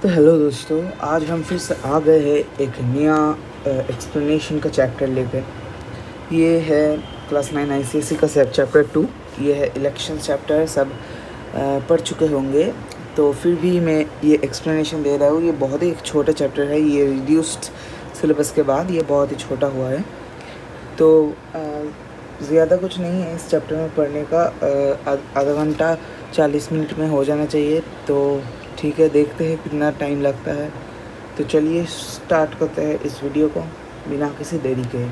तो हेलो दोस्तों, आज हम फिर से आ गए हैं एक नया एक्सप्लेनेशन का चैप्टर लेकर। ये है क्लास 9 आईसीएसई का चैप्टर 2। ये है इलेक्शन चैप्टर। सब पढ़ चुके होंगे, तो फिर भी मैं ये एक्सप्लेनेशन दे रहा हूँ। ये बहुत ही एक छोटा चैप्टर है। ये रिड्यूस्ड सिलेबस के बाद ये बहुत ही छोटा हुआ है, तो ज़्यादा कुछ नहीं है इस चैप्टर में पढ़ने का। आधा घंटा 40 मिनट में हो जाना चाहिए। तो ठीक है, देखते हैं कितना टाइम लगता है। तो चलिए स्टार्ट करते हैं इस वीडियो को बिना किसी देरी के।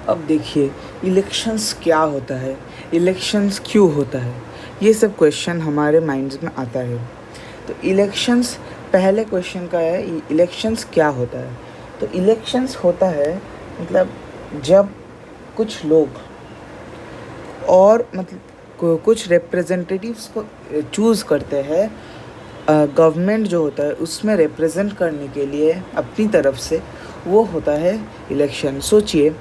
अब देखिए, इलेक्शंस क्या होता है, इलेक्शंस क्यों होता है, ये सब क्वेश्चन हमारे माइंड्स में आता है। तो इलेक्शंस, पहले क्वेश्चन का है इलेक्शंस क्या होता है। तो इलेक्शंस होता है मतलब जब कुछ लोग और मतलब कुछ रिप्रेजेंटेटिव्स को चूज़ करते हैं गवर्नमेंट जो होता है उसमें रिप्रेजेंट करने के लिए अपनी तरफ से, वो होता है इलेक्शन। सोचिए,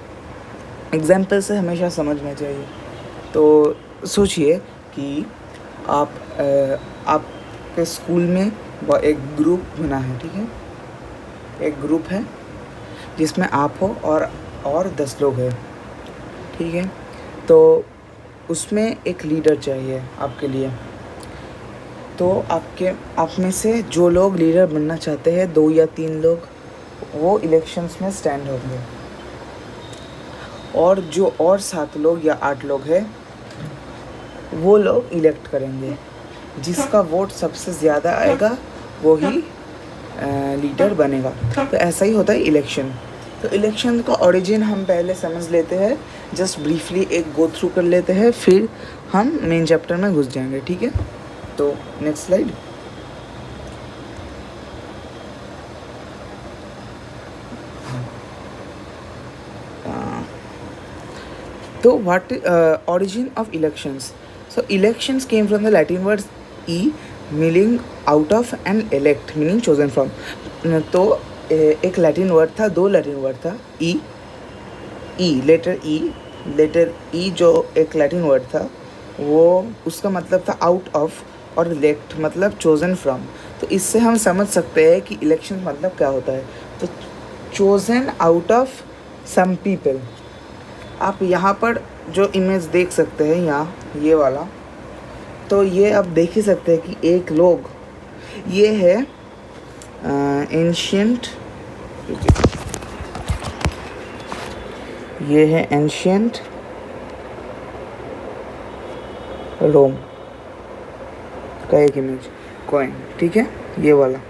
एग्जाम्पल से हमेशा समझना चाहिए। तो सोचिए कि आपके स्कूल में एक ग्रुप बना है, ठीक है। एक ग्रुप है जिसमें आप हो और 10 लोग हैं, ठीक है। तो उसमें एक लीडर चाहिए आपके लिए। तो आप में से जो लोग लीडर बनना चाहते हैं, 2 या 3 लोग, वो इलेक्शंस में स्टैंड होंगे। और जो और 7 लोग या 8 लोग हैं, वो लोग इलेक्ट करेंगे। जिसका वोट सबसे ज़्यादा आएगा वो ही लीडर बनेगा। तो ऐसा ही होता है इलेक्शन। तो इलेक्शन का ओरिजिन हम पहले समझ लेते हैं, जस्ट ब्रीफली एक गो थ्रू कर लेते हैं, फिर हम मेन चैप्टर में घुस जाएंगे, ठीक है। तो नेक्स्ट स्लाइड। तो what origin of elections? So elections came from the Latin words e, meaning out of, and elect meaning chosen from. तो एक लैटिन वर्ड था, 2 लैटिन वर्ड था, लेटर ई जो एक लैटिन वर्ड था, वो उसका मतलब था आउट ऑफ, और इलेक्ट मतलब चोजन फ्रॉम। तो इससे हम समझ सकते हैं कि इलेक्शन मतलब क्या होता है। तो chosen out of some people. आप यहाँ पर जो इमेज देख सकते हैं, यहाँ ये वाला, तो ये आप देख ही सकते हैं कि एक लोग, ये है एंशियंट, ये है एंशियंट रोम का एक इमेज कॉइन, ठीक है। ये वाला,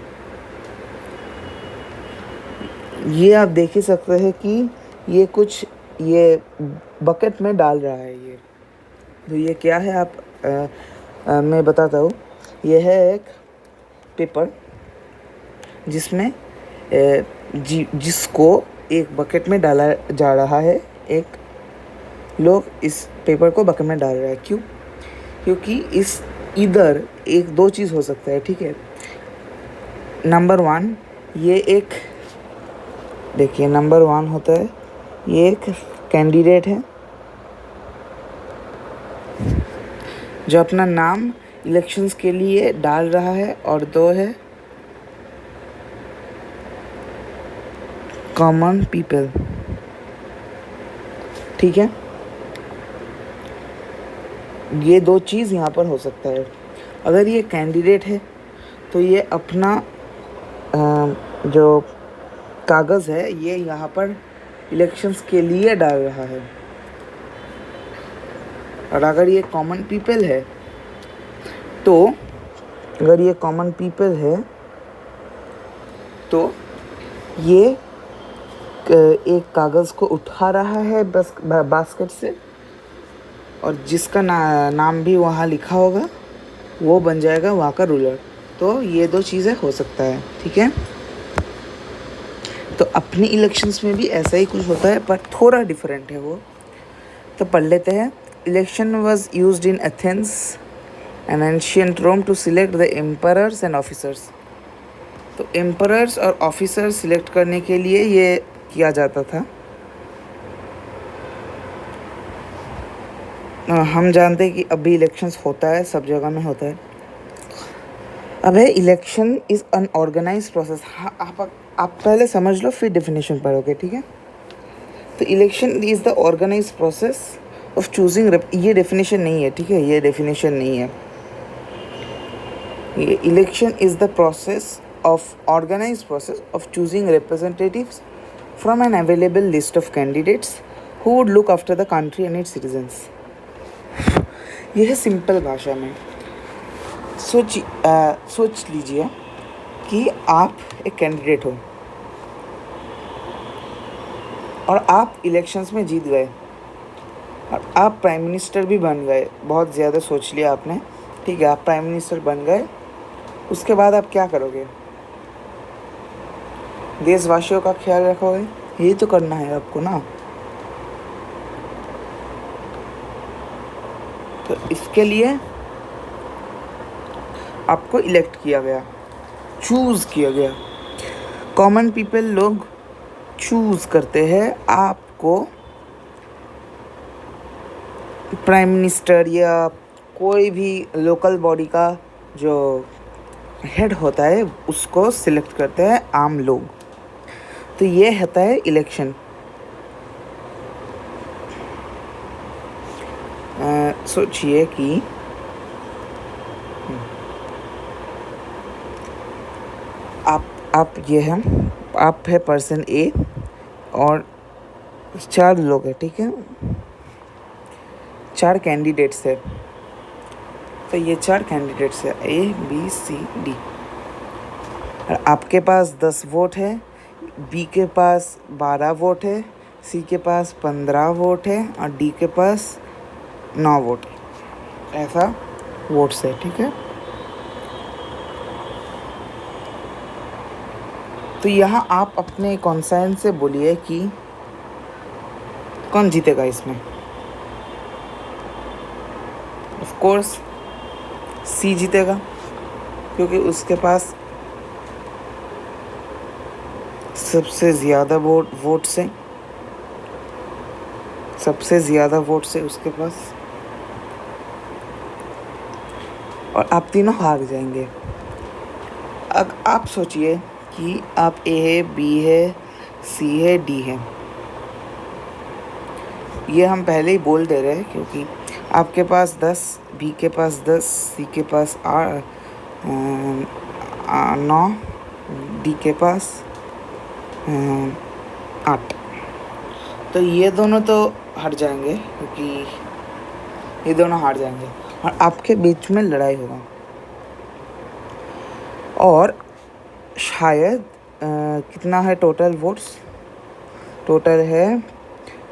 ये आप देख ही सकते हैं कि ये कुछ ये बकेट में डाल रहा है। ये तो ये क्या है, मैं बताता हूँ। ये है एक पेपर जिसमें जिसको एक बकेट में डाला जा रहा है। एक लोग इस पेपर को बकेट में डाल रहा है। क्यों? क्योंकि इस इधर एक 2 चीज़ हो सकता है, ठीक है। नंबर 1, ये एक, देखिए नंबर 1 होता है, ये एक कैंडिडेट है जो अपना नाम इलेक्शंस के लिए डाल रहा है, और 2 है कॉमन पीपल, ठीक है। ये 2 चीज़ यहाँ पर हो सकता है। अगर ये कैंडिडेट है तो ये अपना जो कागज़ है ये यहाँ पर इलेक्शंस के लिए डाल रहा है। और अगर ये कॉमन पीपल है, तो अगर ये कॉमन पीपल है तो ये एक कागज़ को उठा रहा है बस बास्केट से, और जिसका नाम भी वहाँ लिखा होगा वो बन जाएगा वहाँ का रूलर। तो ये 2 चीज़ें हो सकता है, ठीक है। तो अपनी इलेक्शंस में भी ऐसा ही कुछ होता है, पर थोड़ा डिफरेंट है वो। तो पढ़ लेते हैं। Election was used in Athens and ancient Rome to select the emperors and officers. तो एम्परर्स और ऑफिसर्स सिलेक्ट करने के लिए ये किया जाता था। हम जानते हैं कि अभी इलेक्शंस होता है, सब जगह में होता है। अब है election is an organise process. हाँ, आप पहले समझ लो फिर डेफिनेशन पढ़ोगे, ठीक है। तो election is the organise process of choosing, ये डेफिनेशन नहीं है, ठीक है, ये डेफिनेशन नहीं है। ये election is the process of organise process of choosing representatives from an available list of candidates who would look after the country and its citizens. यह है सिंपल भाषा में। सोच लीजिए कि आप एक कैंडिडेट हो और आप इलेक्शंस में जीत गए और आप प्राइम मिनिस्टर भी बन गए। बहुत ज़्यादा सोच लिया आपने, ठीक है, आप प्राइम मिनिस्टर बन गए। उसके बाद आप क्या करोगे? देशवासियों का ख्याल रखोगे, यही तो करना है आपको ना। तो इसके लिए आपको इलेक्ट किया गया, चूज़ किया गया। कॉमन पीपल लोग चूज़ करते हैं आपको प्राइम मिनिस्टर या कोई भी लोकल बॉडी का जो हेड होता है उसको सिलेक्ट करते हैं आम लोग। तो ये होता है इलेक्शन। सोचिए कि आप ये हैं, आप है पर्सन ए और 4 लोग हैं, ठीक है, 4 कैंडिडेट्स है। तो ये 4 कैंडिडेट्स है ए बी सी डी। और आपके पास 10 वोट है, बी के पास 12 वोट है, सी के पास 15 वोट है और डी के पास 9 वोट है। ऐसा वोट्स है, ठीक है। तो यहाँ आप अपने कॉन्साइंस से बोलिए कि कौन जीतेगा इसमें। ऑफ कोर्स सी जीतेगा, क्योंकि उसके पास सबसे ज़्यादा वोट्स हैं, सबसे ज़्यादा वोट्स है उसके पास। और आप तीनों हार जाएंगे। अब आप सोचिए कि आप ए है, बी है, सी है, डी है। ये हम पहले ही बोल दे रहे हैं क्योंकि आपके पास 10, बी के पास 10, सी के पास 9, डी के पास 8। तो ये दोनों तो हार जाएंगे, क्योंकि ये दोनों हार जाएंगे और आपके बीच में लड़ाई होगा। और शायद कितना है टोटल वोट्स? टोटल है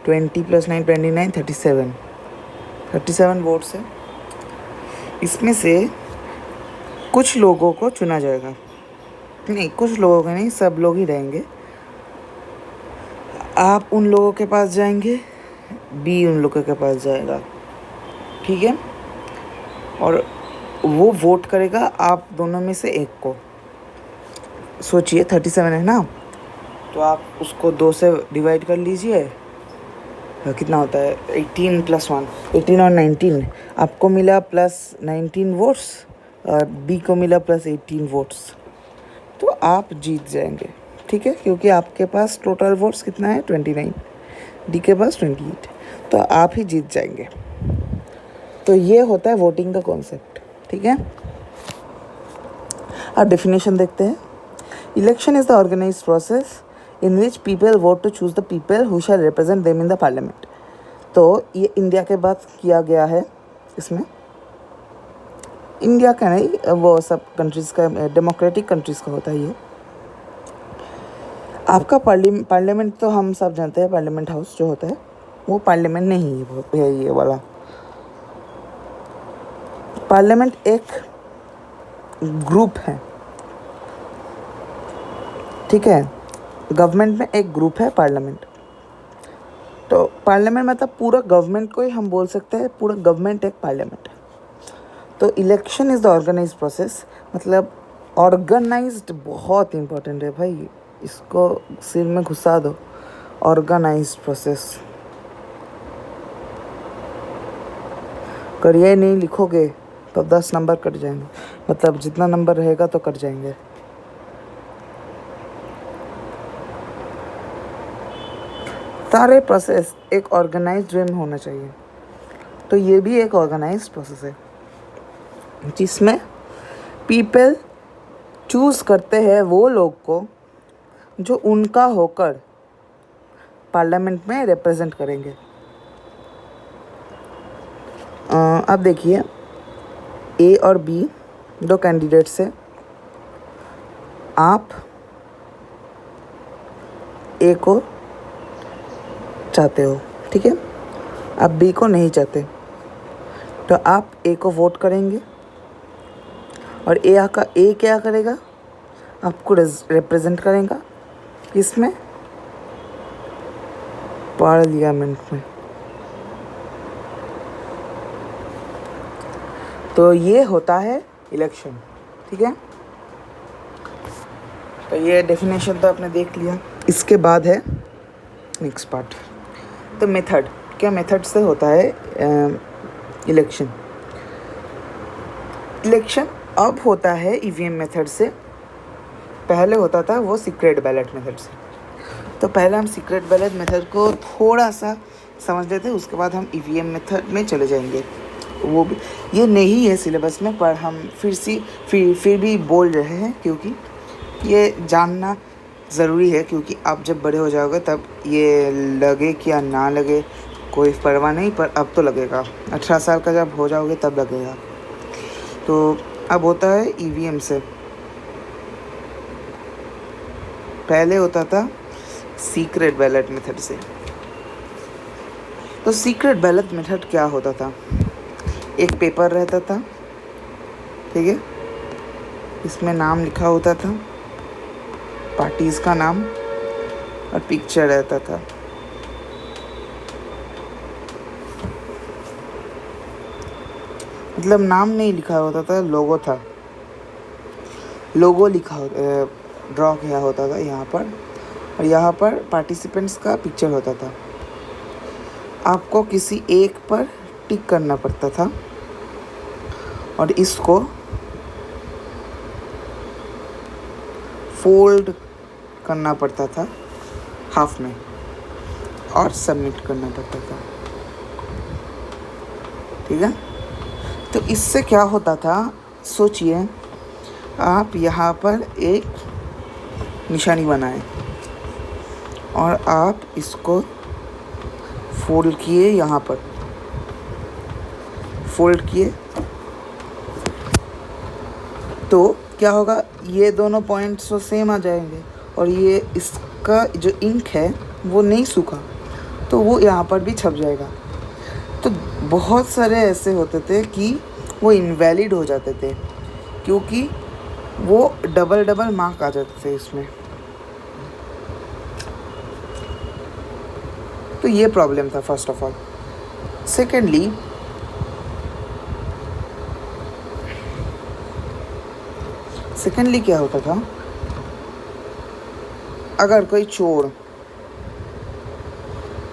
20 + 9 29 37 वोट्स है। इसमें से कुछ लोगों को चुना जाएगा, नहीं कुछ लोगों को नहीं, सब लोग ही रहेंगे। आप उन लोगों के पास जाएंगे, बी उन लोगों के पास जाएगा, ठीक है। और वो वोट करेगा आप दोनों में से एक को। सोचिए 37 है ना, तो आप उसको 2 से डिवाइड कर लीजिए। कितना होता है? 18 + 1, 18 और 19। आपको मिला +19 वोट्स और बी को मिला +18 वोट्स। तो आप जीत जाएंगे, ठीक है, क्योंकि आपके पास टोटल वोट्स कितना है? 29, डी के पास 28। तो आप ही जीत जाएंगे। तो ये होता है वोटिंग का कॉन्सेप्ट, ठीक है। अब डेफिनेशन देखते हैं। Election is the organised process in which people vote to choose the people who shall represent them in the parliament। तो ये इंडिया के बाद किया गया है। इसमें इंडिया का नहीं, वो सब कंट्रीज़ का, डेमोक्रेटिक कंट्रीज़ का होता है ये। आपका पार्लियामेंट तो हम सब जानते हैं, पार्लियामेंट हाउस जो होता है वो पार्लियामेंट नहीं है, ये वाला। पार्लियामेंट एक ग्रुप है, ठीक है। गवर्नमेंट में एक ग्रुप है पार्लियामेंट। तो पार्लियामेंट मतलब पूरा गवर्नमेंट को ही हम बोल सकते हैं, पूरा गवर्नमेंट एक पार्लियामेंट है। तो election is the organised process, मतलब ऑर्गेनाइज्ड बहुत इम्पोर्टेंट है भाई, इसको सिर में घुसा दो। ऑर्गेनाइज्ड प्रोसेस, अगर ये नहीं लिखोगे तो 10 नंबर कट जाएंगे, मतलब जितना नंबर रहेगा तो कट जाएंगे। सारे प्रोसेस एक ऑर्गेनाइज्ड वे में होना चाहिए। तो ये भी एक ऑर्गेनाइज्ड प्रोसेस है जिसमें पीपल चूज़ करते हैं वो लोग को जो उनका होकर पार्लियामेंट में रिप्रेजेंट करेंगे। अब देखिए, ए और बी दो कैंडिडेट्स हैं। आप ए को चाहते हो, ठीक है, आप बी को नहीं चाहते, तो आप ए को वोट करेंगे और ए क्या करेगा, आपको रिप्रेजेंट करेगा किसमें, पार्लियामेंट में। तो ये होता है इलेक्शन, ठीक है। तो ये डेफिनेशन तो आपने देख लिया। इसके बाद है नेक्स्ट पार्ट, तो मेथड, क्या मेथड से होता है इलेक्शन। इलेक्शन अब होता है ईवीएम मेथड से, पहले होता था वो सीक्रेट बैलेट मेथड से। तो पहले हम सीक्रेट बैलेट मेथड को थोड़ा सा समझ लेते हैं, उसके बाद हम ईवीएम मेथड में चले जाएंगे। वो भी ये नहीं है सिलेबस में, पर हम फिर भी बोल रहे हैं क्योंकि ये जानना ज़रूरी है, क्योंकि आप जब बड़े हो जाओगे तब ये लगे कि या ना लगे कोई परवाह नहीं, पर अब तो लगेगा। 18 साल का जब हो जाओगे तब लगेगा। तो अब होता है ईवीएम से, पहले होता था सीक्रेट बैलेट मेथड से। तो सीक्रेट बैलेट मेथड क्या होता था, एक पेपर रहता था, ठीक है, इसमें नाम लिखा होता था, पार्टीज़ का नाम और पिक्चर रहता था। मतलब नाम नहीं लिखा होता था, लोगो था, लोगो लिखा ड्रॉ किया होता था यहाँ पर, और यहाँ पर पार्टिसिपेंट्स का पिक्चर होता था। आपको किसी एक पर टिक करना पड़ता था और इसको फोल्ड करना पड़ता था हाफ में और सबमिट करना पड़ता था, ठीक है। तो इससे क्या होता था, सोचिए, आप यहाँ पर एक निशानी बनाएं और आप इसको फोल्ड किए, यहाँ पर फोल्ड किए, तो क्या होगा, ये दोनों पॉइंट्स तो सेम आ जाएंगे और ये इसका जो इंक है वो नहीं सूखा, तो वो यहाँ पर भी छप जाएगा। तो बहुत सारे ऐसे होते थे कि वो इनवैलिड हो जाते थे क्योंकि वो डबल मार्क आ जाते थे इसमें। तो ये प्रॉब्लम था फर्स्ट ऑफ ऑल। सेकेंडली क्या होता था, अगर कोई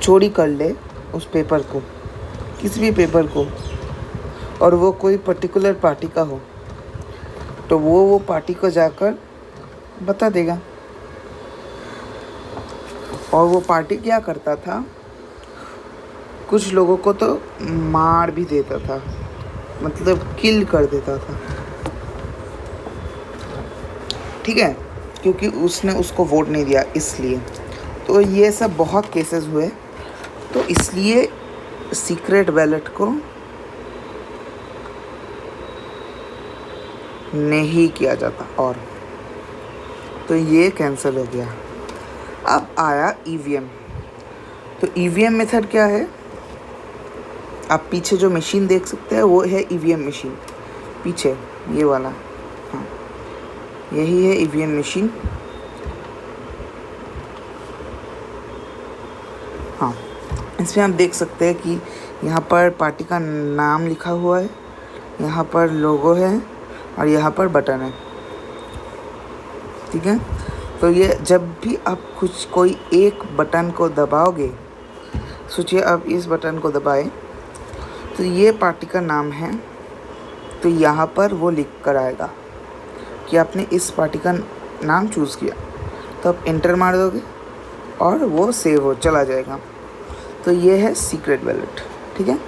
चोरी कर ले उस पेपर को, किसी भी पेपर को, और वो कोई पर्टिकुलर पार्टी का हो, तो वो पार्टी को जाकर बता देगा। और वो पार्टी क्या करता था, कुछ लोगों को तो मार भी देता था, मतलब किल कर देता था, ठीक है, क्योंकि उसने उसको वोट नहीं दिया इसलिए। तो ये सब बहुत केसेस हुए, तो इसलिए सीक्रेट बैलेट को नहीं किया जाता, और तो ये कैंसिल हो गया। अब आया ईवीएम। तो ईवीएम मेथड क्या है, आप पीछे जो मशीन देख सकते हैं वो है ईवीएम मशीन, पीछे ये वाला, हाँ यही है ईवीएम मशीन। हाँ, इसमें आप देख सकते हैं कि यहाँ पर पार्टी का नाम लिखा हुआ है, यहाँ पर लोगो है और यहाँ पर बटन है। ठीक है। तो ये जब भी आप कुछ कोई एक बटन को दबाओगे, सोचिए आप इस बटन को दबाए तो ये पार्टी का नाम है, तो यहाँ पर वो लिख कर आएगा कि आपने इस पार्टी का नाम चूज़ किया, तो आप इंटर मार दोगे और वो सेव हो चला जाएगा। तो ये है सीक्रेट बैलेट, ठीक है,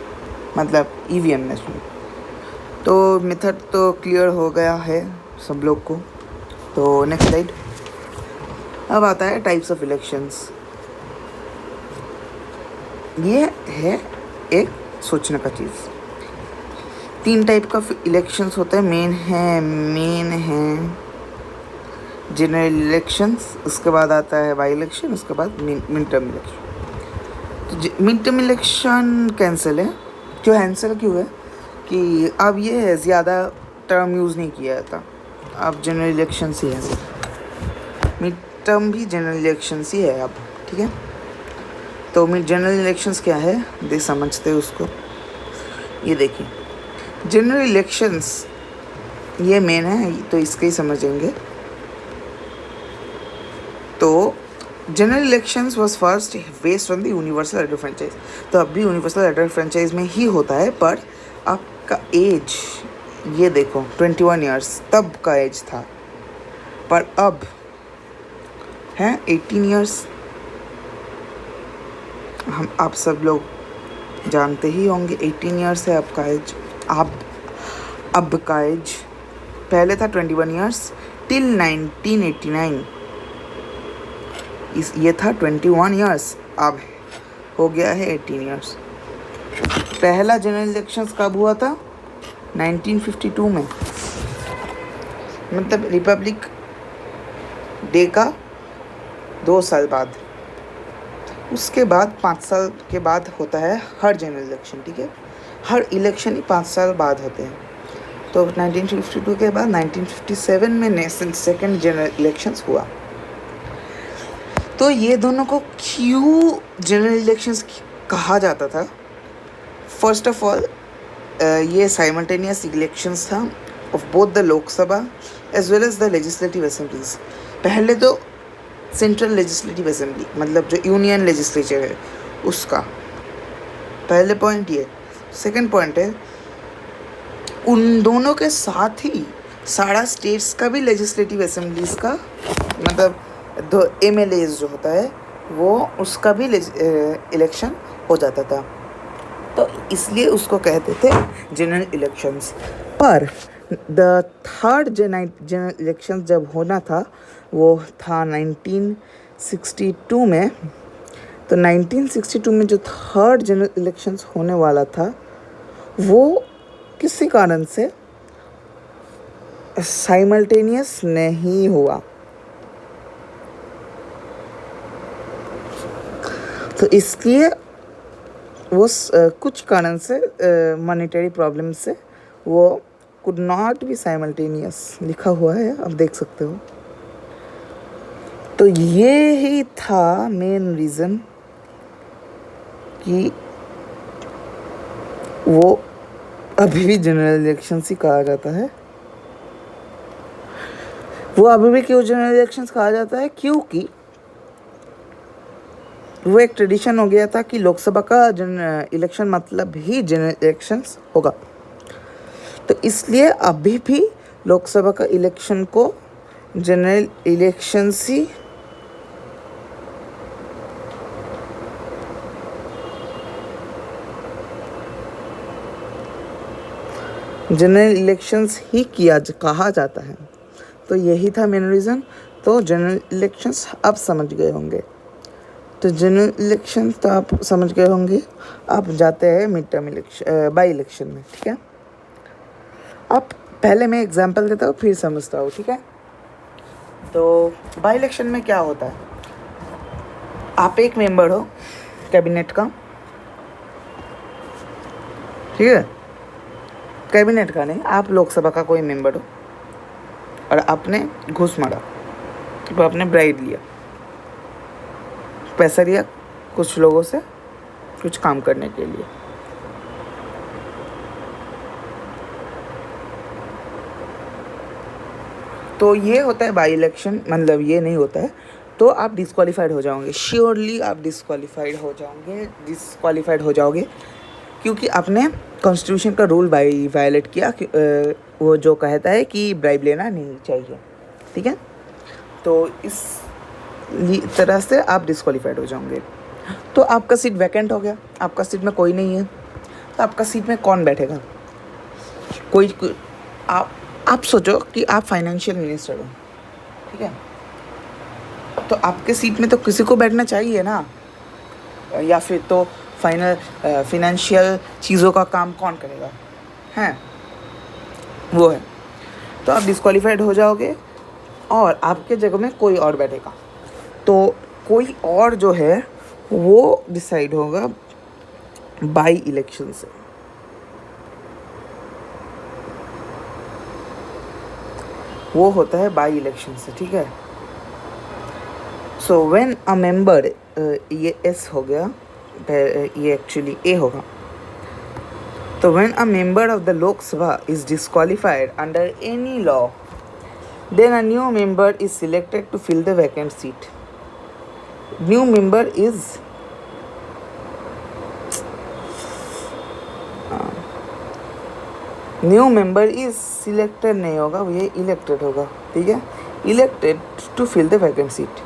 मतलब ईवीएम मशीन। तो मेथड तो क्लियर हो गया है सब लोग को। तो नेक्स्ट स्लाइड। अब आता है टाइप्स ऑफ इलेक्शंस। ये है एक सोचने का चीज़। 3 टाइप का इलेक्शंस होते हैं। मेन है जनरल इलेक्शंस, उसके बाद आता है बाई इलेक्शन, उसके बाद मिड टर्म इलेक्शन। तो मिड टर्म इलेक्शन कैंसिल है। क्यों है कि अब ये है ज़्यादा टर्म यूज़ नहीं किया जाता, अब जनरल इलेक्शंस ही है। मिड टर्म भी जनरल इलेक्शंस ही है अब, ठीक है। तो मिड जनरल इलेक्शंस क्या है देख समझते हैं उसको। ये देखिए जनरल इलेक्शंस ये मेन है, तो इसके ही समझेंगे। तो general elections was first based on the universal adder franchise. तो अब भी यूनिवर्सल एडर फ्रेंचाइज में ही होता है, पर आपका एज ये देखो 21 ईयर्स तब का एज था, पर अब है 18 ईयर्स। हम आप सब लोग जानते ही होंगे 18 ईयर्स है आपका एज। अब का एज पहले था 21 ईयर्स टिल 1989, ये था 21 ईयर्स, अब हो गया है 18 ईयर्स। पहला जनरल इलेक्शंस कब हुआ था? 1952 में, मतलब रिपब्लिक डे का 2 साल बाद। उसके बाद 5 साल के बाद होता है हर जनरल इलेक्शन, ठीक है। हर इलेक्शन ही 5 साल बाद होते हैं। तो 1952 के बाद 1957 में नेशनल सेकेंड जनरल इलेक्शंस हुआ। तो ये दोनों को क्यों जनरल इलेक्शंस कहा जाता था? फर्स्ट ऑफ ऑल ये साइमल्टेनियस इलेक्शंस था of both the Lok Sabha as well as the legislative assemblies. पहले तो सेंट्रल लेजिस्लेटिव असेंबली, मतलब जो यूनियन लेजिस्लेचर है उसका, पहले पॉइंट ये। सेकंड पॉइंट है उन दोनों के साथ ही सारा स्टेट्स का भी लेजिस्लेटिव असेंबलीज का, मतलब दो MLAs जो होता है वो उसका भी इलेक्शन हो जाता था। तो इसलिए उसको कहते थे जनरल इलेक्शंस। पर द थर्ड जनरल इलेक्शन जब होना था वो था 1962 में। तो 1962 में जो थर्ड जनरल इलेक्शंस होने वाला था वो किसी कारण से साइमल्टेनियस नहीं हुआ। तो इसलिए वो कुछ कारण से मॉनेटरी प्रॉब्लम से वो कुड नॉट बी साइमल्टेनियस लिखा हुआ है, आप देख सकते हो। तो ये ही था मेन रीज़न कि वो अभी भी जनरल इलेक्शंस ही कहा जाता है। वो अभी भी क्यों जनरल इलेक्शंस कहा जाता है? क्योंकि वो एक ट्रेडिशन हो गया था कि लोकसभा का इलेक्शन मतलब ही जनरल इलेक्शंस होगा। तो इसलिए अभी भी लोकसभा का इलेक्शन को जनरल इलेक्शंस ही कहा जाता है। तो यही था मेन रीज़न। तो जनरल इलेक्शंस आप समझ गए होंगे। तो जनरल इलेक्शन तो आप समझ गए होंगे। आप जाते हैं mid term election, by election में, ठीक है। अब पहले मैं एग्जांपल देता हूँ फिर समझता हूँ, ठीक है। तो बाई इलेक्शन में क्या होता है? आप एक मेंबर हो कैबिनेट का, ठीक है। कैबिनेट का नहीं, आप लोकसभा का कोई मेंबर हो और आपने घूस मारा, तो आपने ब्राइब लिया, पैसा लिया कुछ लोगों से कुछ काम करने के लिए। तो ये होता है बाई इलेक्शन, मतलब ये नहीं होता है तो आप डिस्क्वालीफाइड हो जाओगे, श्योरली आप डिस्क्वालीफाइड हो जाओगे क्योंकि आपने कॉन्स्टिट्यूशन का रूल वायलेट किया, वो जो कहता है कि ब्राइब लेना नहीं चाहिए, ठीक है। तो इस तरह से आप डिस्क्वालीफाइड हो जाओगे। तो आपका सीट वैकेंट हो गया, आपका सीट में कोई नहीं है, तो आपका सीट में कौन बैठेगा? कोई आप सोचो कि आप फाइनेंशियल मिनिस्टर हो, ठीक है, तो आपके सीट में तो किसी को बैठना चाहिए ना, या फिर तो फाइनेंशियल चीज़ों का काम कौन करेगा, हैं, वो है। तो आप डिस्क्वालीफाइड हो जाओगे और आपके जगह में कोई और बैठेगा। तो कोई और जो है वो डिसाइड होगा बाई इलेक्शन से। वो होता है बाई इलेक्शन से, ठीक है। सो व्हेन अ मेंबर, ये एस हो गया, ये एक्चुअली ए होगा। तो when a member of the लोक सभा is disqualified under any law, then a new member is selected to fill the vacant seat. New member is selected नहीं होगा, ये elected होगा, ठीक है, elected to fill the vacant seat.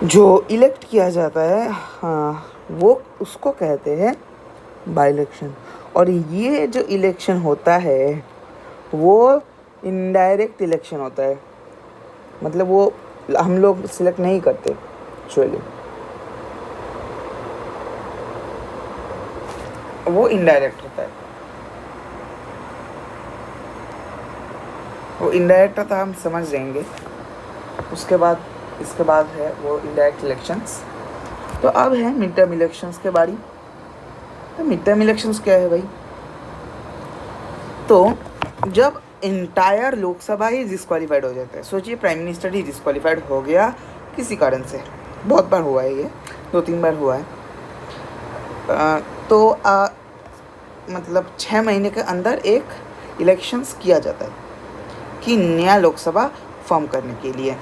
जो elect किया जाता है, हाँ, वो उसको कहते हैं बाई इलेक्शन। और ये जो इलेक्शन होता है वो इनडायरेक्ट इलेक्शन होता है, मतलब वो हम लोग सिलेक्ट नहीं करते एक्चुअली, वो इनडायरेक्ट होता है। वो इनडायरेक्ट होता है, हम समझ जाएंगे उसके बाद। इसके बाद है वो इनडायरेक्ट इलेक्शंस। तो अब है मिड टर्म इलेक्शंस के बारी। तो मिड टर्म इलेक्शंस क्या है भाई? तो जब इंटायर लोकसभा ही डिस्क्वालीफाइड हो जाता है, सोचिए प्राइम मिनिस्टर ही डिस्क्वालीफाइड हो गया किसी कारण से, बहुत बार हुआ है ये, 2-3 बार हुआ है। तो मतलब 6 महीने के अंदर एक इलेक्शंस किया जाता है कि नया लोकसभा फॉर्म करने के लिए,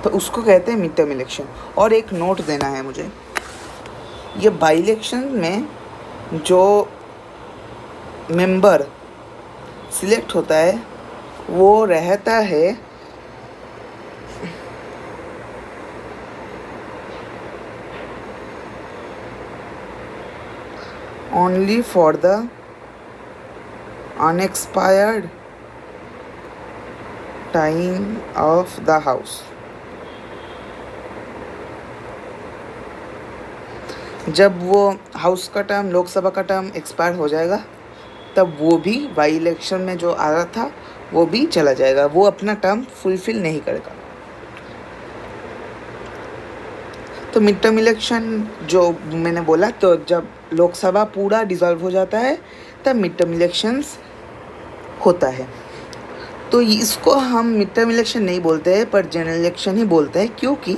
तो उसको कहते हैं मिड टर्म इलेक्शन। और एक नोट देना है मुझे, ये बाई इलेक्शन में जो मेंबर सिलेक्ट होता है वो रहता है only for the unexpired time of the house. जब वो हाउस का टर्म, लोकसभा का टर्म एक्सपायर हो जाएगा, तब वो भी बाई इलेक्शन में जो आ रहा था वो भी चला जाएगा, वो अपना टर्म फुलफिल नहीं करेगा। तो मिड टर्म इलेक्शन जो मैंने बोला, तो जब लोकसभा पूरा डिसॉल्व हो जाता है तब मिड टर्म इलेक्शंस होता है। तो इसको हम मिड टर्म इलेक्शन नहीं बोलते हैं पर जनरल इलेक्शन ही बोलते हैं, क्योंकि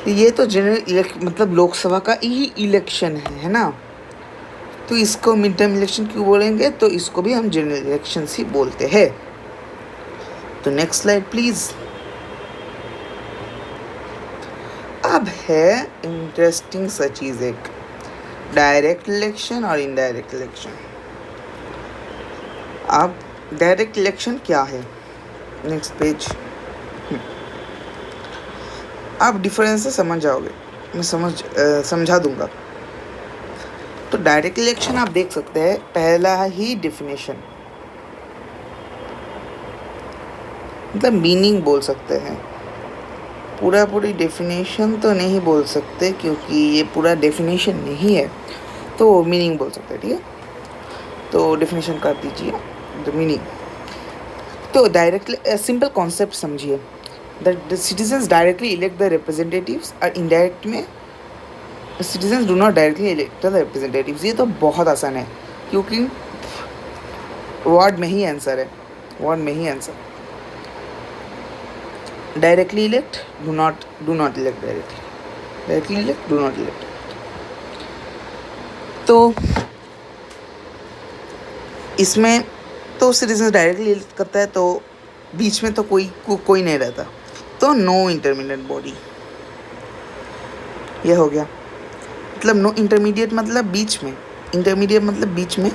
ये तो जनरल मतलब लोकसभा का ही इलेक्शन है ना। तो इसको मिड टर्म इलेक्शन क्यों बोलेंगे? तो इसको भी हम जनरल इलेक्शन ही बोलते हैं। तो नेक्स्ट स्लाइड प्लीज। अब है इंटरेस्टिंग सा चीज़, एक डायरेक्ट इलेक्शन और इनडायरेक्ट इलेक्शन। अब डायरेक्ट इलेक्शन क्या है? Next page. आप डिफरेंस से समझ जाओगे, मैं समझा दूंगा। तो डायरेक्ट इलेक्शन आप देख सकते हैं, पहला ही डेफिनेशन, मतलब मीनिंग बोल सकते हैं, पूरी डेफिनेशन तो नहीं बोल सकते क्योंकि ये पूरा डेफिनेशन नहीं है, तो मीनिंग बोल सकते हैं, ठीक है। तो डेफिनेशन कर दीजिए, द मीनिंग। तो डायरेक्टली सिंपल कॉन्सेप्ट समझिए, the citizens directly elect the representatives, और इनडायरेक्ट में citizens do not directly elect the representatives. ये तो बहुत आसान है क्योंकि वर्ड में ही आंसर है, वर्ड में ही answer. Directly elect, do not elect directly elect, do not elect. तो इसमें तो सिटीजन डायरेक्टली इलेक्ट करता है, तो बीच में तो कोई नहीं रहता, तो नो इंटरमीडिएट बॉडी। ये हो गया, मतलब नो इंटरमीडिएट मतलब बीच में, इंटरमीडिएट मतलब बीच में,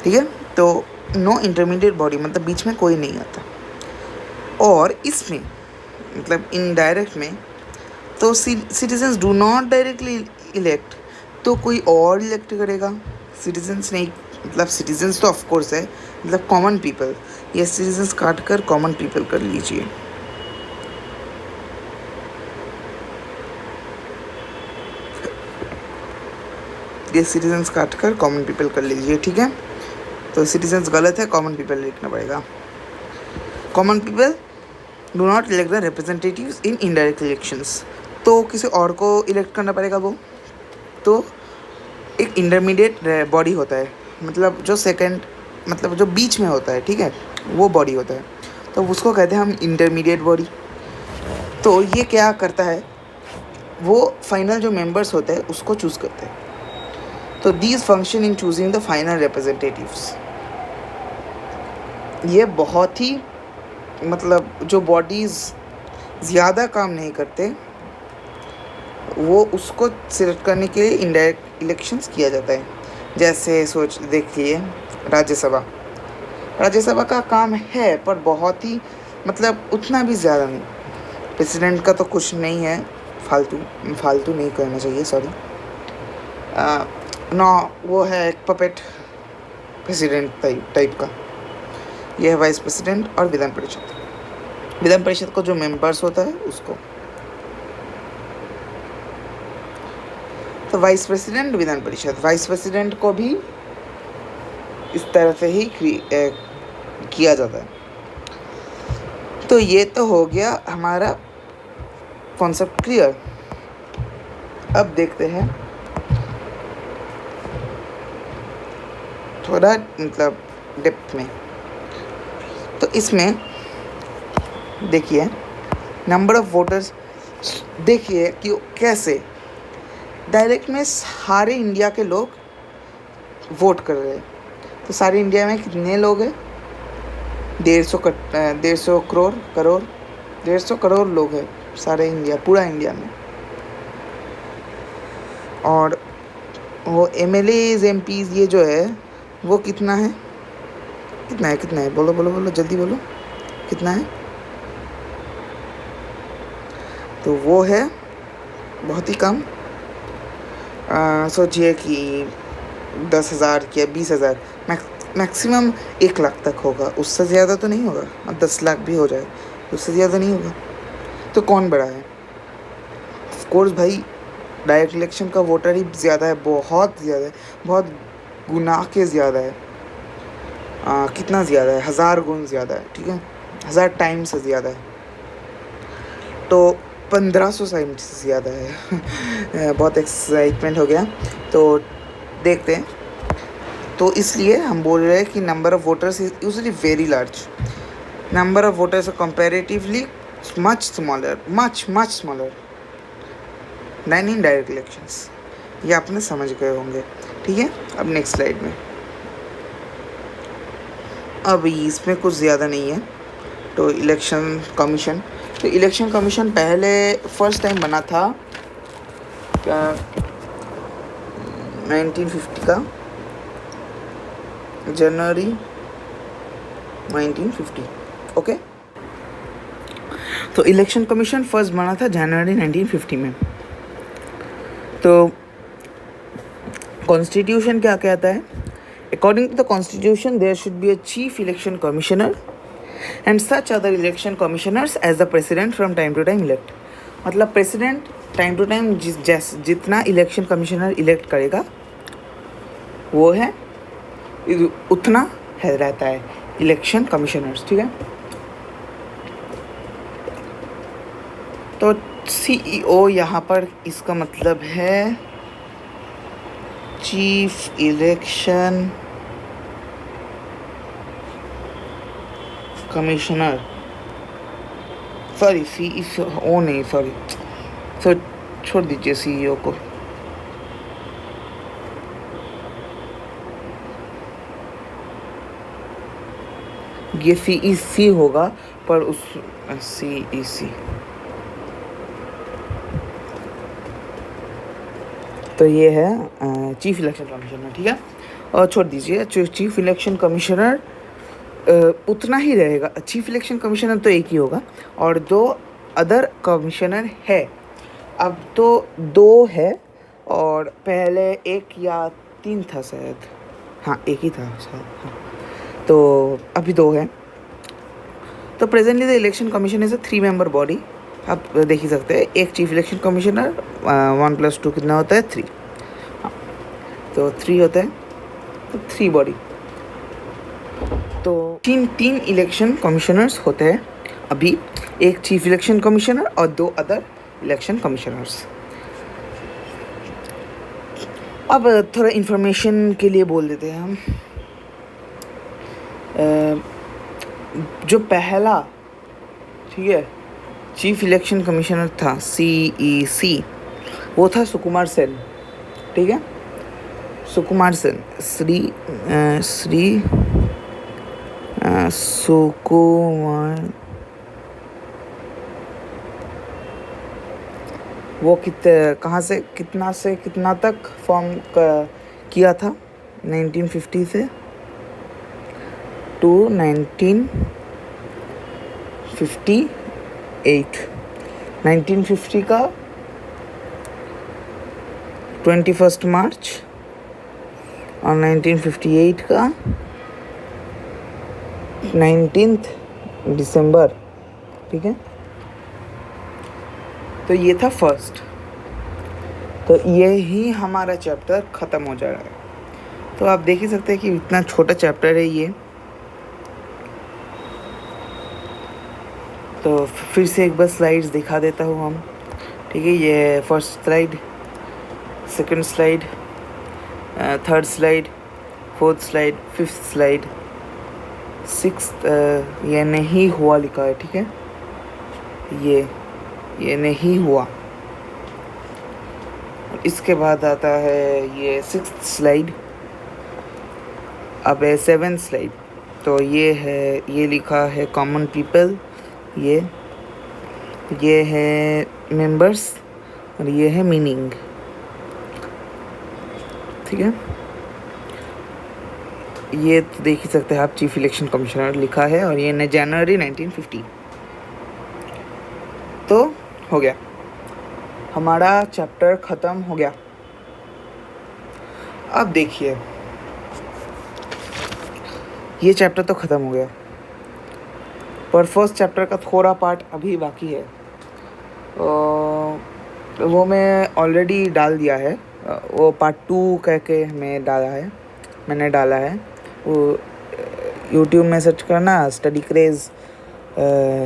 ठीक है। तो नो इंटरमीडिएट बॉडी मतलब बीच में कोई नहीं आता। और इसमें मतलब इनडायरेक्ट में तो citizens do not directly elect, तो कोई और इलेक्ट करेगा, सिटीजन्स नहीं, मतलब सिटीजन्स तो ऑफकोर्स है, मतलब कॉमन पीपल। ये सिटीजन्स काट कर कॉमन पीपल कर लीजिए। ये सिटीजन्स काट कर कॉमन पीपल कर लीजिए, ठीक है। तो सिटीजन्स गलत है, कॉमन पीपल लिखना पड़ेगा। Common people do not elect the representatives in indirect elections, तो किसी और को इलेक्ट करना पड़ेगा। वो तो एक इंटरमीडिएट बॉडी होता है, मतलब जो सेकंड, मतलब जो बीच में होता है, ठीक है, वो बॉडी होता है, तो उसको कहते हैं हम इंटरमीडिएट बॉडी। तो ये क्या करता है, वो फाइनल जो मेंबर्स होते हैं उसको चूज़ करते हैं। तो these function in choosing the final representatives. ये बहुत ही, मतलब जो बॉडीज़ ज़्यादा काम नहीं करते, वो उसको सिलेक्ट करने के लिए इनडायरेक्ट इलेक्शंस किया जाता है। जैसे सोच देखिए, राज्यसभा, राज्यसभा का काम है पर बहुत ही, मतलब उतना भी ज़्यादा नहीं। प्रेसिडेंट का तो कुछ नहीं है, फालतू नहीं कहना चाहिए, सॉरी। ना वो है एक पपेट प्रेसिडेंट टाइप का। यह है वाइस प्रेसिडेंट और विधान परिषद। विधान परिषद को जो मेंबर्स होता है उसको, तो vice president, Vidhan Parishad. Vice president को भी इस तरह से ही किया जाता है। तो ये तो हो गया हमारा कॉन्सेप्ट क्लियर। अब देखते हैं थोड़ा, मतलब डेप्थ में। तो इसमें देखिए नंबर ऑफ वोटर्स, देखिए कि कैसे डायरेक्ट में सारे इंडिया के लोग वोट कर रहे हैं। तो सारे इंडिया में कितने लोग हैं, 150 करोड़ लोग हैं सारे इंडिया, पूरा इंडिया में। और वो MLAs MPs ये जो है वो कितना है, बोलो जल्दी बोलो, कितना है। तो वो है बहुत ही कम। सोचिए कि 10,000 या 20,000, मैक्सिमम 1 लाख तक होगा, उससे ज़्यादा तो नहीं होगा। और 10 लाख भी हो जाए उससे ज़्यादा नहीं होगा। तो कौन बड़ा है? ऑफकोर्स भाई डायरेक्ट इलेक्शन का वोटर ही ज़्यादा है, बहुत ज़्यादा है, बहुत गुना के ज़्यादा है। कितना ज़्यादा है? 1000 गुण ज़्यादा है, ठीक है, 1000 टाइम्स से ज़्यादा है। तो 1500 टाइम्स से ज़्यादा है। बहुत एक्साइटमेंट हो गया। तो देखते हैं। तो इसलिए हम बोल रहे हैं कि number of voters is usually very large, number of voters are comparatively much smaller then in direct elections. ये आपने समझ गए होंगे, ठीक है। अब नेक्स्ट स्लाइड में, अब इसमें कुछ ज़्यादा नहीं है। तो इलेक्शन कमीशन पहले फर्स्ट टाइम बना था क्या, 1950 का, जनवरी 1950, ओके। तो इलेक्शन कमीशन फर्स्ट बना था जनवरी 1950 में। तो कॉन्स्टिट्यूशन क्या कहता है? According to the constitution there should be a chief election commissioner and such other election commissioners as the president from time to time elect. मतलब प्रेसिडेंट टाइम टू टाइम जितना election commissioner elect करेगा वो है, उतना है रहता है election commissioners, ठीक है। तो CEO यहाँ पर इसका मतलब है chief election commissioner, sorry CEO नहीं, सॉरी, तो छोड़ दीजिए CEO को। ये CEC होगा, पर उस CEC तो ये है चीफ इलेक्शन कमिश्नर, ठीक है। और छोड़ दीजिए, चीफ इलेक्शन कमिश्नर उतना ही रहेगा। चीफ इलेक्शन कमिश्नर तो एक ही होगा और 2 अदर कमिश्नर है। अब तो 2 है और पहले 1 या 3 था शायद, हाँ 1 ही था शायद, हाँ। तो अभी 2 है। तो presently the election commission is a 3 member body. आप देख ही सकते हैं, एक चीफ इलेक्शन कमिश्नर, 1 + 2 कितना होता है 3, हाँ। तो 3 होता है, तो 3 बॉडी। तो 3 इलेक्शन कमिश्नर्स होते हैं अभी, एक चीफ इलेक्शन कमिश्नर और 2 अदर इलेक्शन कमिश्नर्स। अब थोड़ा इन्फॉर्मेशन के लिए बोल देते हैं हम। जो पहला, ठीक है, चीफ इलेक्शन कमिश्नर था CEC, वो था सुकुमार सेन, ठीक है। सुकुमार सेन, सुकुमार, वो कहाँ से कितना तक फॉर्म किया था 1950 से टू 1958। 1950 का 21 मार्च और 1958 का 19 दिसंबर, ठीक है। तो ये था फर्स्ट। तो ये ही हमारा चैप्टर ख़त्म हो जा रहा है। तो आप देख ही सकते हैं कि इतना छोटा चैप्टर है ये। तो फिर से एक बार स्लाइड्स दिखा देता हूँ हम, ठीक है। ये first slide, second slide, third slide, fourth slide, fifth slide, sixth, ये नहीं हुआ लिखा है, ठीक है। ये नहीं हुआ। इसके बाद आता है ये 6th स्लाइड, अब है 7th स्लाइड। तो ये है, ये लिखा है कॉमन पीपल, ये है मेंबर्स और ये है मीनिंग, ठीक है। ये तो देख ही सकते हैं आप, चीफ इलेक्शन कमिश्नर लिखा है और ये जनवरी 1950। तो हो गया, हमारा चैप्टर ख़त्म हो गया। अब देखिए, ये चैप्टर तो ख़त्म हो गया, पर फर्स्ट चैप्टर का थोड़ा पार्ट अभी बाकी है। वो मैं ऑलरेडी डाल दिया है, वो पार्ट 2 कह के मैंने डाला है। वो यूट्यूब में सर्च करना, स्टडी क्रेज़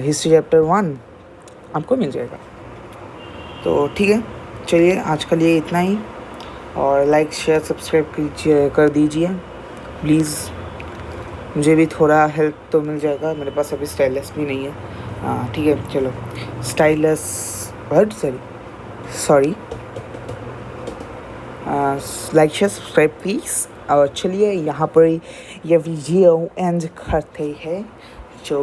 हिस्ट्री चैप्टर 1, आपको मिल जाएगा। तो ठीक है, चलिए आज के लिए इतना ही, और लाइक शेयर सब्सक्राइब कर दीजिए प्लीज़। मुझे भी थोड़ा हेल्प तो मिल जाएगा, मेरे पास अभी स्टाइलस भी नहीं है। ठीक है, चलो stylus word sorry like share subscribe please. और चलिए यहाँ पर ये वीडियो एंड करते हैं। जो